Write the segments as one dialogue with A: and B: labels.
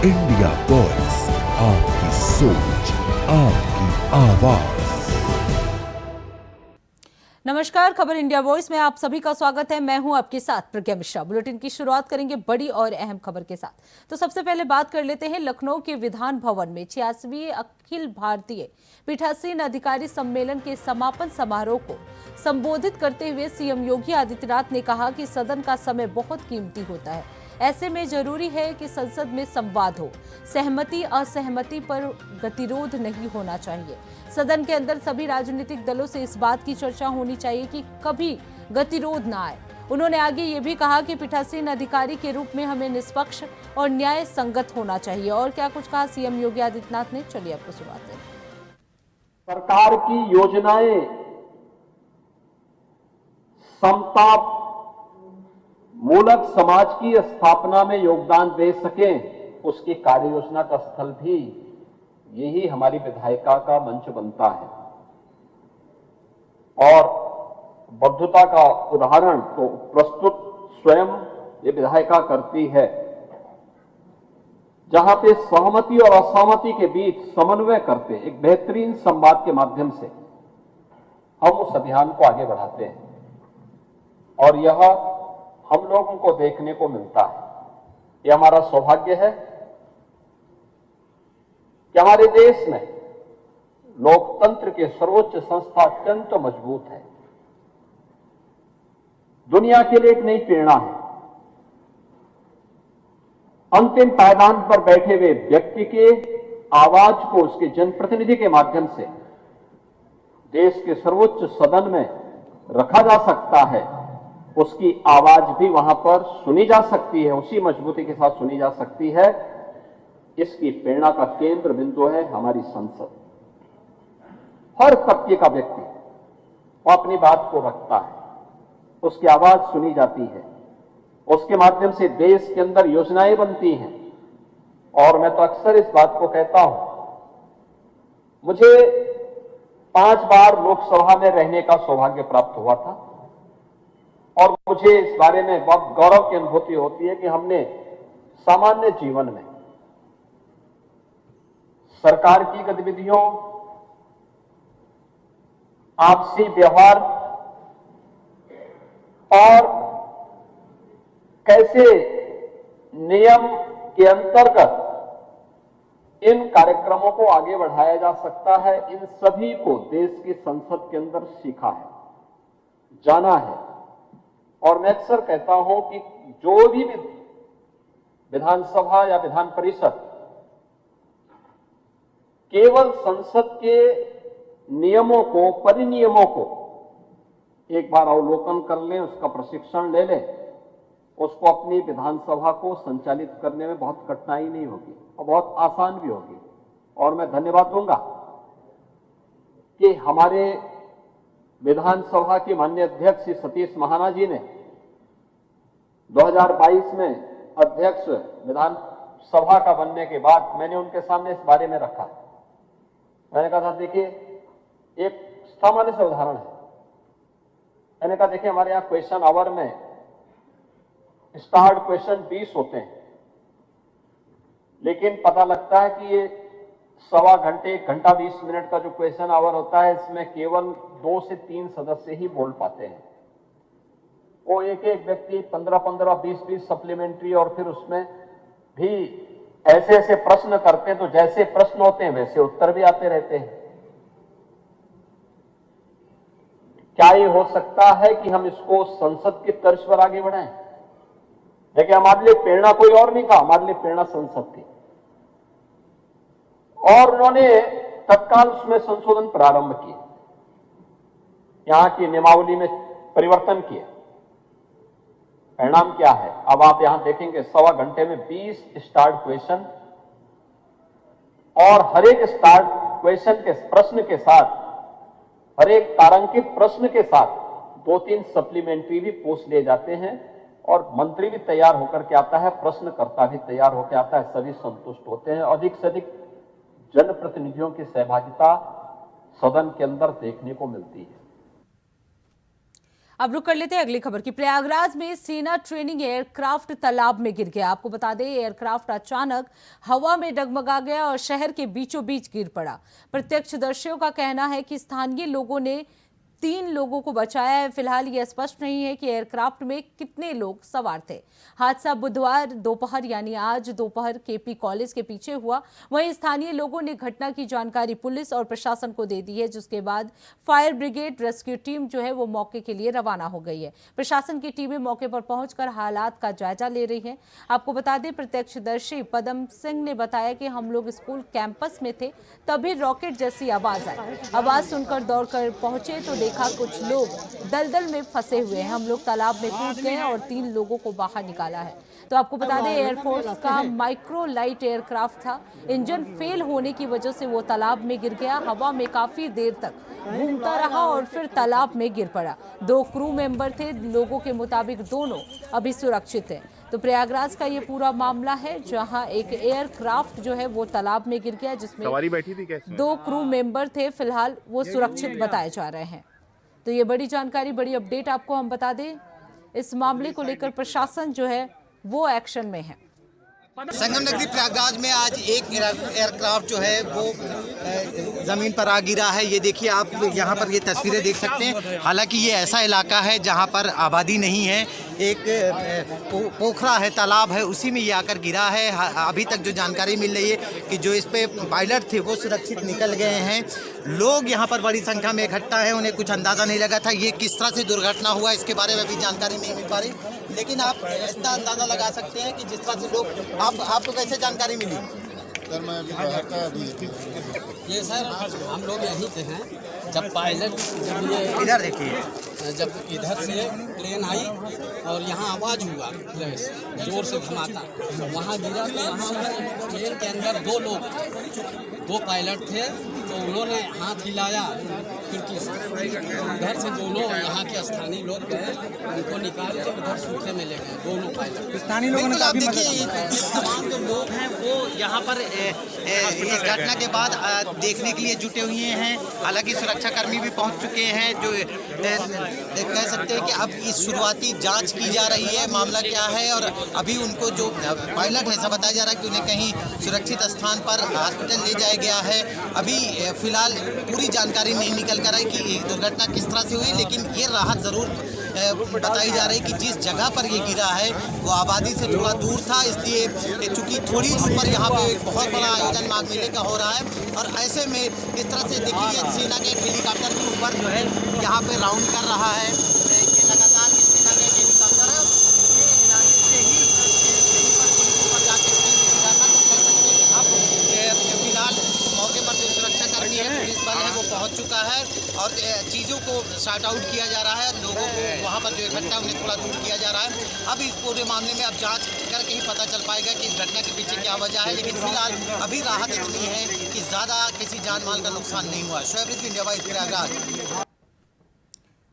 A: India voice, आपकी सोच, आपकी आवाज।
B: नमस्कार, खबर इंडिया वॉइस में आप सभी का स्वागत है। मैं हूं आपके साथ प्रज्ञा मिश्रा। बुलेटिन की शुरुआत करेंगे बड़ी और अहम खबर के साथ। तो सबसे पहले बात कर लेते हैं लखनऊ के विधान भवन में 86वीं अखिल भारतीय पीठासीन अधिकारी सम्मेलन के समापन समारोह को संबोधित करते हुए सीएम योगी आदित्यनाथ ने कहा कि सदन का समय बहुत कीमती होता है। ऐसे में जरूरी है कि संसद में संवाद हो, सहमति असहमति पर गतिरोध नहीं होना चाहिए। सदन के अंदर सभी राजनीतिक दलों से इस बात की चर्चा होनी चाहिए कि कभी गतिरोध न आए। उन्होंने आगे ये भी कहा कि पीठासीन अधिकारी के रूप में हमें निष्पक्ष और न्याय संगत होना चाहिए। और क्या कुछ कहा सीएम योगी आदित्यनाथ ने, चलिए आपको सुनाते हैं।
C: सरकार की योजनाएं समता मूलक समाज की स्थापना में योगदान दे सकें, उसकी कार्य योजना का स्थल भी यही हमारी विधायिका का मंच बनता है। और बद्धता का उदाहरण तो प्रस्तुत स्वयं ये विधायिका करती है, जहां पे सहमति और असहमति के बीच समन्वय करते एक बेहतरीन संवाद के माध्यम से हम उस अभियान को आगे बढ़ाते हैं। और यह हम लोगों को देखने को मिलता है। यह हमारा सौभाग्य है कि हमारे देश में लोकतंत्र के सर्वोच्च संस्था अत्यंत मजबूत है, दुनिया के लिए एक नई प्रेरणा है। अंतिम पायदान पर बैठे हुए व्यक्ति के आवाज को उसके जनप्रतिनिधि के माध्यम से देश के सर्वोच्च सदन में रखा जा सकता है, उसकी आवाज भी वहां पर सुनी जा सकती है, उसी मजबूती के साथ सुनी जा सकती है। इसकी प्रेरणा का केंद्र बिंदु है हमारी संसद। हर तबके का व्यक्ति वो अपनी बात को रखता है, उसकी आवाज सुनी जाती है, उसके माध्यम से देश के अंदर योजनाएं बनती हैं। और मैं तो अक्सर इस बात को कहता हूं, मुझे 5 बार लोकसभा में रहने का सौभाग्य प्राप्त हुआ था और मुझे इस बारे में बहुत गौरव की अनुभूति होती है कि हमने सामान्य जीवन में सरकार की गतिविधियों, आपसी व्यवहार और कैसे नियम के अंतर्गत इन कार्यक्रमों को आगे बढ़ाया जा सकता है, इन सभी को देश की संसद के अंदर सीखा है, जाना है। और मैं अक्सर कहता हूं कि जो भी विधानसभा या विधान परिषद केवल संसद के नियमों को, परिनियमों को एक बार अवलोकन कर लें, उसका प्रशिक्षण ले लें, उसको अपनी विधानसभा को संचालित करने में बहुत कठिनाई नहीं होगी और बहुत आसान भी होगी। और मैं धन्यवाद दूंगा कि हमारे विधानसभा के माननीय अध्यक्ष श्री सतीश महाना जी ने 2022 में अध्यक्ष विधानसभा का बनने के बाद मैंने उनके सामने इस बारे में रखा। मैंने कहा था, देखिए एक सामान्य सा उदाहरण है। मैंने कहा, देखिए हमारे यहां क्वेश्चन आवर में स्टार्ट क्वेश्चन 20 होते हैं, लेकिन पता लगता है कि ये सवा घंटे, 1 घंटा 20 मिनट का जो क्वेश्चन आवर होता है, इसमें केवल 2 से 3 सदस्य ही बोल पाते हैं। वो एक एक व्यक्ति 15-15, 20-20 सप्लीमेंट्री, और फिर उसमें भी ऐसे ऐसे प्रश्न करते हैं, तो जैसे प्रश्न होते हैं वैसे उत्तर भी आते रहते हैं। क्या ये हो सकता है कि हम इसको संसद की तर्ज पर आगे बढ़ाएं? देखिए, हमारे लिए प्रेरणा कोई और नहीं था, हमारे लिए प्रेरणा संसद थी। और उन्होंने तत्काल उसमें संशोधन प्रारंभ किए, यहां की नियमावली में परिवर्तन किए। परिणाम क्या है? अब आप यहां देखेंगे, सवा घंटे में 20 स्टार्ट क्वेश्चन, और हर एक स्टार्ट क्वेश्चन के प्रश्न के साथ, हर एक तारांकित प्रश्न के साथ 2-3 सप्लीमेंट्री भी पूछ लिए जाते हैं। और मंत्री भी तैयार होकर के आता है, प्रश्नकर्ता भी तैयार होकर आता है, सभी संतुष्ट होते हैं। अधिक से अधिक जनप्रतिनिधियों की सहभागिता सदन के अंदर देखने को मिलती है।
B: अब रुक कर लेते हैं अगली खबर की। प्रयागराज में सेना ट्रेनिंग एयरक्राफ्ट तालाब में गिर गया। आपको बता दें एयरक्राफ्ट अचानक हवा में डगमगा गया और शहर के बीचों बीच गिर पड़ा। प्रत्यक्षदर्शियों का कहना है कि स्थानीय लोगों ने 3 लोगों को बचाया है। फिलहाल यह स्पष्ट नहीं है कि एयरक्राफ्ट में कितने लोग सवार थे। हादसा बुधवार दोपहर यानी आज दोपहर केपी कॉलेज के पीछे हुआ। वहीं स्थानीय लोगों ने घटना की जानकारी पुलिस और प्रशासन को दे दी है, जिसके बाद फायर ब्रिगेड रेस्क्यू टीम जो है वो मौके के लिए रवाना हो गई है। प्रशासन की टीमें मौके पर पहुंचकर हालात का जायजा ले रही है। आपको बता दें प्रत्यक्षदर्शी पदम सिंह ने बताया कि हम लोग स्कूल कैंपस में थे, तभी रॉकेट जैसी आवाज आई। आवाज सुनकर दौड़कर पहुंचे तो देखा कुछ लोग दलदल में फंसे हुए हैं। हम लोग तालाब में कूद गए और 3 लोगों को बाहर निकाला है। तो आपको बता दें एयरफोर्स का माइक्रो लाइट एयरक्राफ्ट था। इंजन फेल होने की वजह से वो तालाब में गिर गया। हवा में काफी देर तक घूमता रहा और फिर तालाब में गिर पड़ा। 2 क्रू मेंबर थे। लोगों के मुताबिक दोनों अभी सुरक्षित हैं। तो प्रयागराज का ये पूरा मामला है जहां एक एयरक्राफ्ट जो है वो तालाब में गिर गया, जिसमें
D: सवारी बैठी थी कैसे?
B: 2 क्रू मेंबर थे। फिलहाल वो सुरक्षित बताए जा रहे हैं। तो ये बड़ी जानकारी, बड़ी अपडेट आपको हम बता दें। इस मामले को लेकर प्रशासन जो है वो एक्शन में है।
E: संगम नगरी प्रयागराज में आज एक एयरक्राफ्ट जो है वो ज़मीन पर आ गिरा है। ये देखिए आप यहाँ पर ये तस्वीरें देख सकते हैं। हालांकि ये ऐसा इलाका है जहाँ पर आबादी नहीं है। एक पोखरा है, तालाब है, उसी में ये आकर गिरा है। अभी तक जो जानकारी मिल रही है कि जो इस पे पायलट थे वो सुरक्षित निकल गए हैं। लोग यहाँ पर बड़ी संख्या में इकट्ठा है। उन्हें कुछ अंदाज़ा नहीं लगा था ये किस तरह से दुर्घटना हुआ, इसके बारे में भी जानकारी नहीं मिल पा रही। लेकिन आप इतना अंदाज़ा लगा सकते हैं कि जिस तरह से लोग आपको कैसे जानकारी मिली?
F: सर मैं अभी बाहर था, अभी
G: ये सर हम लोग यहीं से हैं। जब पायलट जब ये
E: इधर देखिए,
G: जब इधर से प्लेन आई और यहाँ आवाज़ हुआ फ्लैश जोर से धमाका, वहाँ गिरा तो यहाँ प्लेन के अंदर 2 लोग, 2 पायलट थे। तो उन्होंने हाथ हिलाया खिड़की से, उधर से दोनों यहाँ के स्थानीय लोग गए, उनको निकाल के उधर सूखे में ले गए, दोनों पायलट।
E: स्थानीय लोगों ने काफी देखिए तमाम जो लोग हैं वो यहाँ पर इस घटना के बाद देखने के लिए जुटे हुए हैं। हालांकि सुरक्षाकर्मी भी पहुँच चुके हैं। जो कह सकते हैं कि अब इस शुरुआती जांच की जा रही है, मामला क्या है। और अभी उनको जो पायलट है ऐसा बताया जा रहा है कि उन्हें कहीं सुरक्षित स्थान पर हॉस्पिटल ले जाया गया है। अभी फिलहाल पूरी जानकारी नहीं निकल कर आई कि दुर्घटना किस तरह से हुई, लेकिन ये राहत ज़रूर बताई जा रही है कि जिस जगह पर ये गिरा है वो आबादी से थोड़ा दूर था, इसलिए चूँकि थोड़ी दूर पर यहाँ पे एक बहुत बड़ा आयोजन माघ मेले का हो रहा है। और ऐसे में इस तरह से देखिए सेना के हेलीकॉप्टर के ऊपर जो है यहाँ पे राउंड कर रहा है। ये लगातार सेना के हेलीकॉप्टर है, ये इलाके से ही यहीं पर पुलिस ऊपर जाके गिरा था। तो कह सकते हैं कि अब फिलहाल मौके पर जो सुरक्षाकर्मी है, पुलिस बल है, वो पहुँच चुका है और चीज़ों को सॉर्ट आउट किया जा रहा है। लोगों को वहाँ पर जो इकट्ठा है उन्हें थोड़ा दूर किया जा रहा है। अब इस पूरे मामले में अब जांच करके ही पता चल पाएगा कि इस घटना के पीछे क्या वजह है। लेकिन फिलहाल अभी राहत इतनी है कि ज़्यादा किसी जान माल का नुकसान नहीं हुआ। Shoaib Rizvi, India voice, Prayagraj.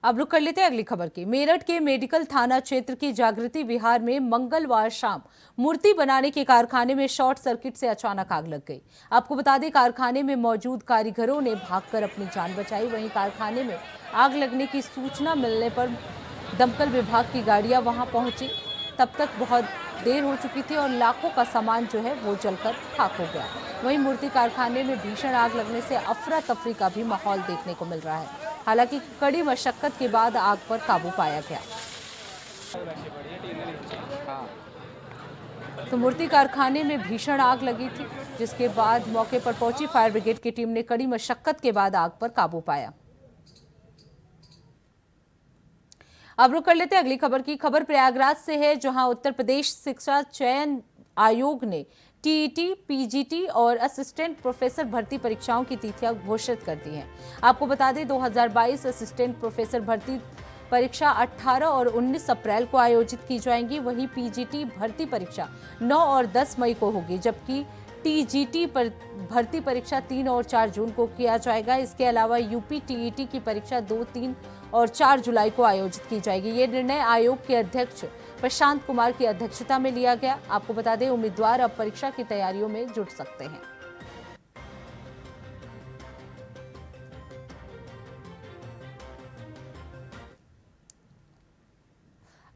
B: अब रुक कर लेते हैं अगली खबर की। मेरठ के मेडिकल थाना क्षेत्र की जागृति विहार में मंगलवार शाम मूर्ति बनाने के कारखाने में शॉर्ट सर्किट से अचानक आग लग गई। आपको बता दें कारखाने में मौजूद कारीगरों ने भागकर अपनी जान बचाई। वहीं कारखाने में आग लगने की सूचना मिलने पर दमकल विभाग की गाड़ियां वहां पहुंची। तब तक बहुत देर हो चुकी थी और लाखों का सामान जो है वो जलकर खाक हो गया। वहीं मूर्ति कारखाने में भीषण आग लगने से अफरा तफरी का भी माहौल देखने को मिल रहा है। हालांकि कड़ी मशक्कत के बाद आग पर काबू पाया गया। तो मूर्ति कारखाने में भीषण आग लगी थी, जिसके बाद मौके पर पहुंची फायर ब्रिगेड की टीम ने कड़ी मशक्कत के बाद आग पर काबू पाया। अब रुक कर लेते हैं अगली खबर की। खबर प्रयागराज से है, जहां उत्तर प्रदेश शिक्षा चयन आयोग ने टीईटी, पीजीटी और असिस्टेंट प्रोफेसर भर्ती परीक्षाओं की तिथियां घोषित कर दी हैं। आपको बता दें 2022 असिस्टेंट प्रोफेसर भर्ती परीक्षा 18 और 19 अप्रैल को आयोजित की जाएंगी। वहीं पीजीटी भर्ती परीक्षा 9 और 10 मई को होगी, जबकि टीजीटी पर भर्ती परीक्षा 3 और 4 जून को किया जाएगा। इसके अलावा यूपी टीईटी की परीक्षा 2, 3 और 4 जुलाई को आयोजित की जाएगी। ये निर्णय आयोग के अध्यक्ष प्रशांत कुमार की अध्यक्षता में लिया गया। आपको बता दें उम्मीदवार अब परीक्षा की तैयारियों में जुट सकते हैं।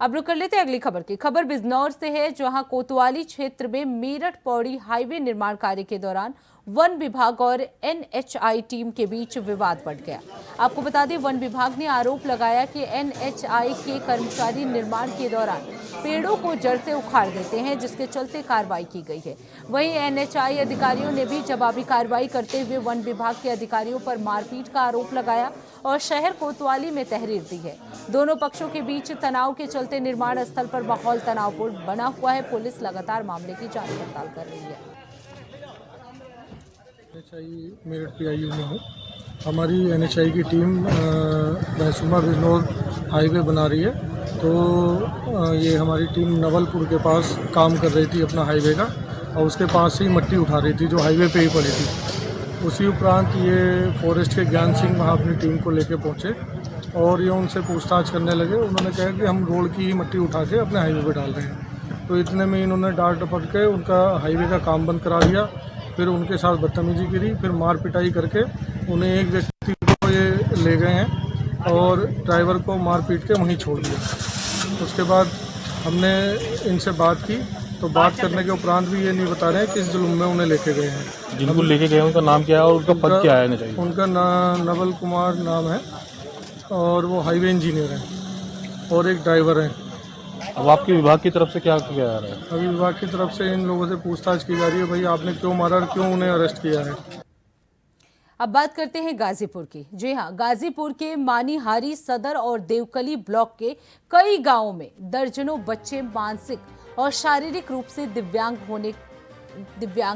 B: अब रुक कर लेते हैं अगली खबर की। खबर बिजनौर से है, जहां कोतवाली क्षेत्र में मेरठ पौड़ी हाईवे निर्माण कार्य के दौरान वन विभाग और एनएचआई टीम के बीच विवाद बढ़ गया। आपको बता दें, वन विभाग ने आरोप लगाया कि एनएचआई के कर्मचारी निर्माण के दौरान पेड़ों को जड़ से उखाड़ देते हैं, जिसके चलते कार्रवाई की गई है। वहीं एनएचआई अधिकारियों ने भी जवाबी कार्रवाई करते हुए वन विभाग के अधिकारियों पर मारपीट का आरोप लगाया और शहर कोतवाली में तहरीर दी है। दोनों पक्षों के बीच तनाव के चलते निर्माण स्थल पर माहौल तनावपूर्ण बना हुआ है। पुलिस लगातार मामले की जांच पड़ताल कर रही है।
D: मेरठ PIU में हूँ। हमारी NHI की टीम महसूमा बिजनौर हाईवे बना रही है, तो ये हमारी टीम नवलपुर के पास काम कर रही थी अपना हाईवे का, और उसके पास से ही मिट्टी उठा रही थी जो हाईवे पे ही पड़ी थी। उसी उपरांत ये फॉरेस्ट के ज्ञान सिंह वहाँ अपनी टीम को लेके पहुँचे और ये उनसे पूछताछ करने लगे। उन्होंने कहा कि हम रोड की ही मिट्टी उठा के अपने हाईवे पे डाल रहे हैं। तो इतने में इन्होंने डांट डपट के उनका हाईवे का काम बंद करा दिया। फिर उनके साथ बदतमीजी करी, फिर मार पिटाई करके उन्हें एक व्यक्ति को ये ले गए हैं और ड्राइवर को मार पीट के वहीं छोड़ दिया। उसके बाद हमने इनसे बात की, तो बात करने के उपरांत भी ये नहीं बता रहे हैं किस जुल्म में उन्हें लेके गए हैं।
H: जिनको लेके गए उनका नाम क्या है और उनका पद क्या है? चाहिए
D: उनका नवल कुमार नाम है और वो हाईवे इंजीनियर हैं और एक ड्राइवर हैं।
H: अब आपके विभाग की तरफ से क्या किया जा रहा है?
D: अभी विभाग की तरफ से इन लोगों से पूछताछ की जा रही है, भाई आपने क्यों मारा और क्यों उन्हें अरेस्ट किया है।
B: अब बात करते हैं गाजीपुर की। जी हां, गाजीपुर के मानीहारी सदर और देवकली ब्लॉक के कई गांवों में दर्जनों बच्चे मानसिक और शारीरिक रूप से दिव्यांग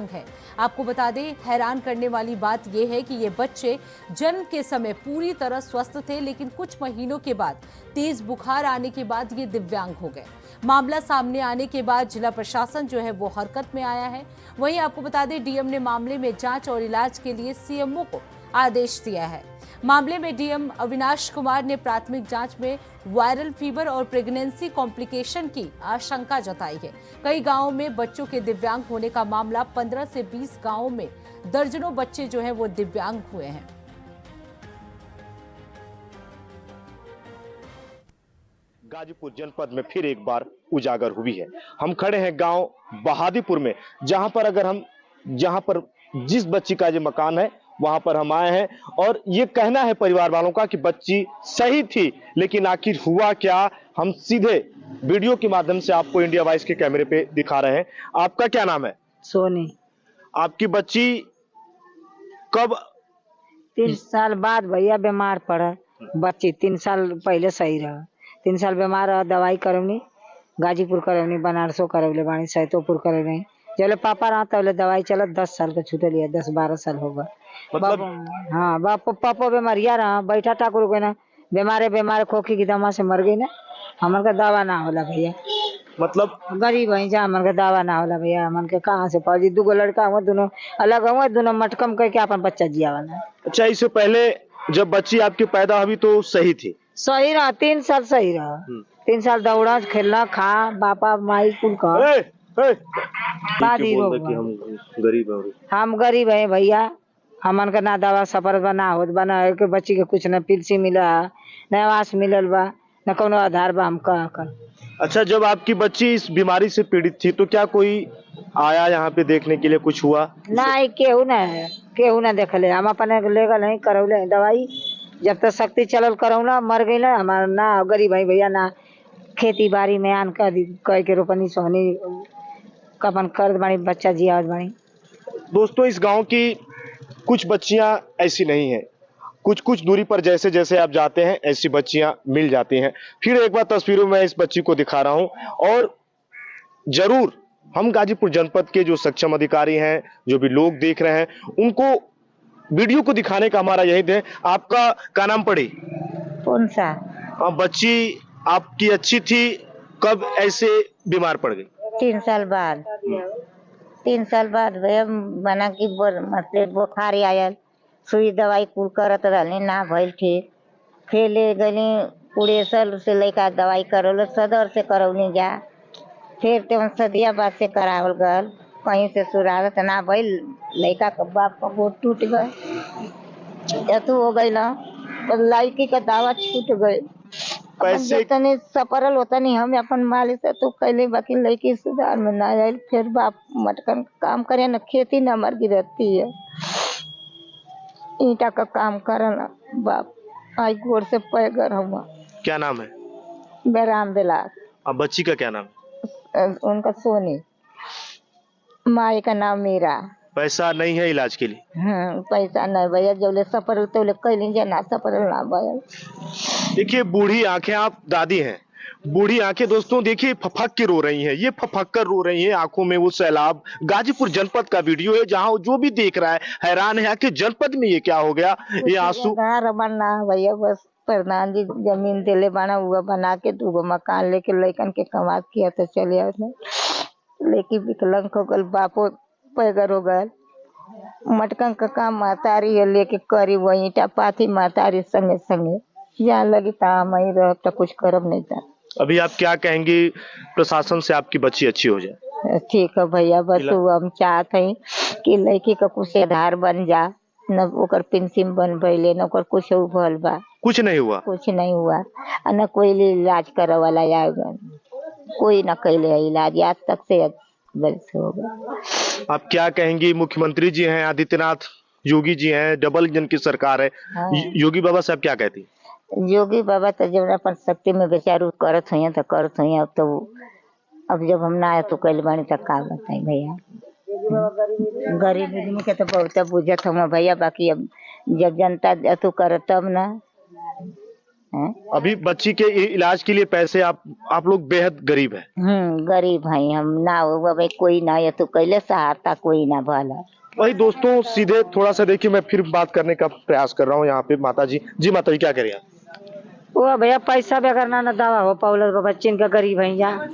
B: है। आपको बता दें, हैरान करने वाली बात यह है कि ये बच्चे जन्म के समय पूरी तरह स्वस्थ थे, लेकिन कुछ महीनों के बाद तेज बुखार आने के बाद ये दिव्यांग हो गए। मामला सामने आने के बाद जिला प्रशासन जो है वो हरकत में आया है। वहीं आपको बता दें, डीएम ने मामले में जांच और इलाज के लिए सीएमओ को आदेश दिया है। मामले में डीएम अविनाश कुमार ने प्राथमिक जांच में वायरल फीवर और प्रेगनेंसी कॉम्प्लिकेशन की आशंका जताई है। कई गांवों में बच्चों के दिव्यांग होने का मामला, 15 से 20 गांवों में दर्जनों बच्चे जो हैं वो दिव्यांग हुए हैं।
I: गाजीपुर जनपद में फिर एक बार उजागर हुई है। हम खड़े हैं गांव बहादुरपुर में, जहां पर जिस बच्ची का ये मकान है वहां पर हम आए हैं और ये कहना है परिवार वालों का कि बच्ची सही थी, लेकिन आखिर हुआ क्या, हम सीधे वीडियो के माध्यम से आपको इंडिया वॉइस के कैमरे पे दिखा रहे हैं। आपका क्या नाम है?
J: सोनी।
I: आपकी बच्ची कब?
J: 3 साल बाद भैया बीमार पड़ा। बच्ची 3 साल पहले सही रहा, 3 साल बीमार रहा। दवाई करवनी, गाजीपुर करवनी, बनारसो करवले बानी, सैतोपुर करवनी। जब पापा रहा तब दवाई चलत, 10 साल का छूटे लिया, 10-12 साल होगा। हाँ, पापा बीमारिया रहा, बैठा ठाकुर को ना बीमारे खोखी की दमा से मर गई ना। हमन का दावा ना होला भैया,
I: मतलब
J: गरीब है जा, हमन का दावा ना होला भैया। हमन के कहाँ से पाजी, 2 लड़का हुआ, दोनों अलग हुआ, दोनों मटकम करके अपन बच्चा जिया बना।
I: अच्छा, इससे पहले जब बच्ची आपकी पैदा हुई तो सही थी?
J: सही रहा, 3 साल सही रहा। 3 साल दौड़ा, खेलना, खा, बापा माई कुल का। हम गरीब है भैया, हमन का ना दवा सफर बना होत बना के बच्ची के कुछ न पिलसी मिला, न आवास मिलल बा, न कोनो आधार बा। हम का कर।
I: अच्छा, जब आपकी बच्ची इस बीमारी से पीड़ित थी तो क्या कोई आया यहाँ पे देखने के लिए? कुछ हुआ?
J: नहीं, केहू ना देखले। हम अपने लेगल नहीं करौले दवाई, जब तक शक्ति चलल करौला, मर गई ना। हमारा ना गरीब है भैया, ना खेती बाड़ी में आन कह के रोपनी सोहनी कपन कर बानी, बच्चा जियावत बानी।
I: दोस्तों, इस गांव की कुछ बच्चियां ऐसी नहीं हैं, कुछ दूरी पर जैसे जैसे आप जाते हैं ऐसी बच्चियां मिल जाती हैं। फिर एक बार तस्वीरों में इस बच्ची को दिखा रहा हूं और जरूर हम गाजीपुर जनपद के जो सक्षम अधिकारी हैं, जो भी लोग देख रहे हैं, उनको वीडियो को दिखाने का हमारा यही ध्येय। आपका क्या नाम पड़ी?
J: कौन सा?
I: बच्ची आपकी अच्छी थी, कब ऐसे बीमार पड़ गई?
J: 3 साल बाद। 3 साल बाद भैया बना की मतलब बुखार आयल, सुई दवाई कुल करत रहली, ना भइल ठीक। फिर ले गली उड़ेसर से लेकर दवाई करौल, सदर से करौली जा, फिर तो सदिया बाद से करावल गल, कहीं से सुरागत ना भइल। लड़का का बाप का गोड़ टूट गए, हो गई, लड़की का दावा छूट गई।
I: पैसे
J: तने सपरल होता नहीं हम अपन मालिक से तो कैले बाकी लड़की सुधार में ना आयल फिर बाप मटकन काम करे ना खेती ना मर गिरती है ईटा का काम करना बाप आई गोर से पैगर हुआ।
I: क्या नाम है?
J: बेराम बिलास।
I: अब बच्ची का क्या नाम?
J: उनका सोनी, माई का नाम मीरा।
I: पैसा नहीं है इलाज के लिए?
J: पैसा नहीं भैया जब सफर तो कैली ना सफर ना भैया।
I: देखिए बूढ़ी आंखें, आप दादी हैं, बूढ़ी आंखें दोस्तों देखिए फफक के रो रही हैं, ये फफक कर रो रही हैं, आंखों में वो सैलाब। गाजीपुर जनपद का वीडियो है जहां जो भी देख रहा है हैरान है कि जनपद में ये क्या हो गया। ये आंसू
J: बनना भैया बस प्रधान जी जमीन दिले बना हुआ बना के 2 मकान लेके लैकन के कमा किया तो चले लेकिन विकलांग हो गल बापो पैगर हो गल मटकन का काम मातारी है लेके करी वही ईटा पाथी मातारी संगे संगे यहाँ लगी ताम ही रह तो कुछ करब नहीं था।
I: अभी आप क्या कहेंगे प्रशासन से आपकी बच्ची अच्छी हो जाए?
J: ठीक है भैया बस हम चाहते हैं कि लड़की का कुछ आधार बन जा न ओकर पेंशन बन भइले न ओकर कुछ भल बा।
I: कुछ नहीं हुआ?
J: कुछ नहीं हुआ न कोई इलाज करे वाला आएगा कोई न कैले इलाज आज तक से बस हो गया।
I: आप क्या कहेंगी? मुख्यमंत्री जी हैं आदित्यनाथ योगी जी हैं, डबल इंजन की सरकार है। योगी बाबा साहब क्या कहती?
J: योगी बाबा तो जब अपन शक्ति में बेचारू करत हुई तो करत हुई अब जब हम ना आए तो कल बानी तक का बताई भैया। गरीब आदमी के तो बहुत बुझत हम भैया बाकी अब जब जनता तू कर तब ना।
I: अभी बच्ची के इलाज के लिए पैसे आप लोग बेहद गरीब है।
J: गरीब है हम ना हुआ भाई कोई ना ये तो कैले सहायता कोई ना भला।
I: वही दोस्तों सीधे थोड़ा सा देखिए मैं फिर बात करने का प्रयास कर रहा हूँ यहाँ पे माता जी। जी माता जी क्या करें आप?
J: वो भैया पैसा बगैर ना दवा हो पाउल बच्चिन का गरीब है यहाँ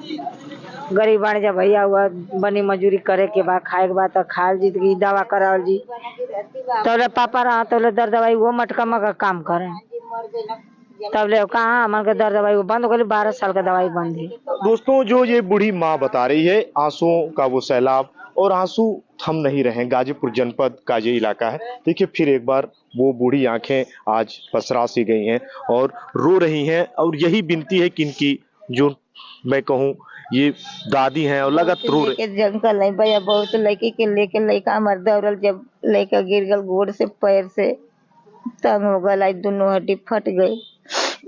J: गरीब बन जा भैया हुआ बनी मजूरी करे के बाद खाए के बाद तो खाल जी दवा करावल जी तो पापा रहा तो दर दवाई वो मटका मका काम करे तब ले कहाँ मन के दर दवाई बंद हो गई 12 साल का दवाई बंद है।
I: दोस्तों जो ये बूढ़ी माँ बता रही है आंसुओं का वो सैलाब और आंसू थम नहीं रहे। गाजीपुर जनपद का ये इलाका है। देखिए फिर एक बार वो बूढ़ी आंखें आज पसरा सी गई हैं और रो रही हैं और यही विनती है कि इनकी जो मैं कहूँ ये दादी हैं और लगातार रो रही।
J: जंगल नहीं भैया बहुत लड़की के लेके लड़का मर दौड़ल जब लड़का गिर गल गोड़ से पैर से तंग हो गल आज दोनों हड्डी फट गई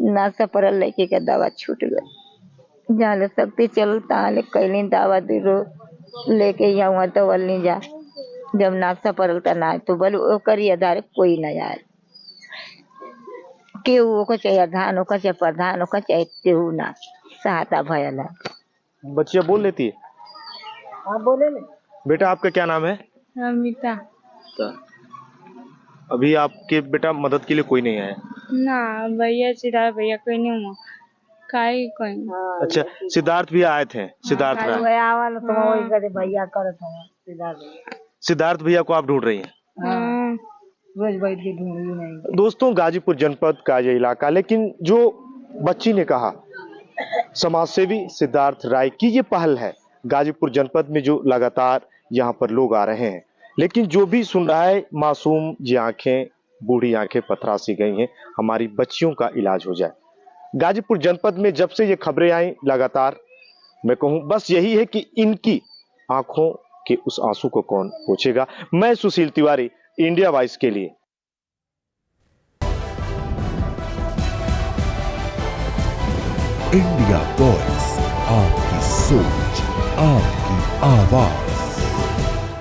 J: नासा पड़ल लड़की के दवा छूट गई जहाँ ले सकती चल तहाँ ले कैली दवा दिरो लेके यहाँ दवा नहीं जा जब नासा पड़ल त ना तो बोल करी आधार कोई न आए केहू को चाहे धान को चाहे प्रधान को चाहे केहू ना सहायता भयला।
I: बच्चिया बोल लेती है?
J: हाँ बोले ले।
I: बेटा आपका क्या नाम है?
K: अमिता।
I: तो अभी आपके बेटा मदद के लिए कोई नहीं आया?
K: ना भैया सिद्धार्थ भैया कोई नहीं हुआ काई कोई।
I: अच्छा सिद्धार्थ भी आए थे? सिद्धार्थ
J: भैया करत
I: सिद्धार्थ भैया को आप ढूंढ रही हैं?
J: रोज बैठ के ढूंढ नहीं।
I: दोस्तों गाजीपुर जनपद का ये इलाका, लेकिन जो बच्ची ने कहा समाजसेवी सिद्धार्थ राय की ये पहल है गाजीपुर जनपद में जो लगातार यहाँ पर लोग आ रहे हैं, लेकिन जो भी सुन रहा है मासूम ये आंखें बूढ़ी आंखें पथरा सी गई हैं, हमारी बच्चियों का इलाज हो जाए। गाजीपुर जनपद में जब से ये खबरें आई लगातार मैं कहूँ बस यही है कि इनकी आंखों के उस आंसू को कौन पूछेगा। मैं सुशील तिवारी, इंडिया वॉइस के लिए।
A: इंडिया वॉइस, आपकी सोच, आपकी आवाज।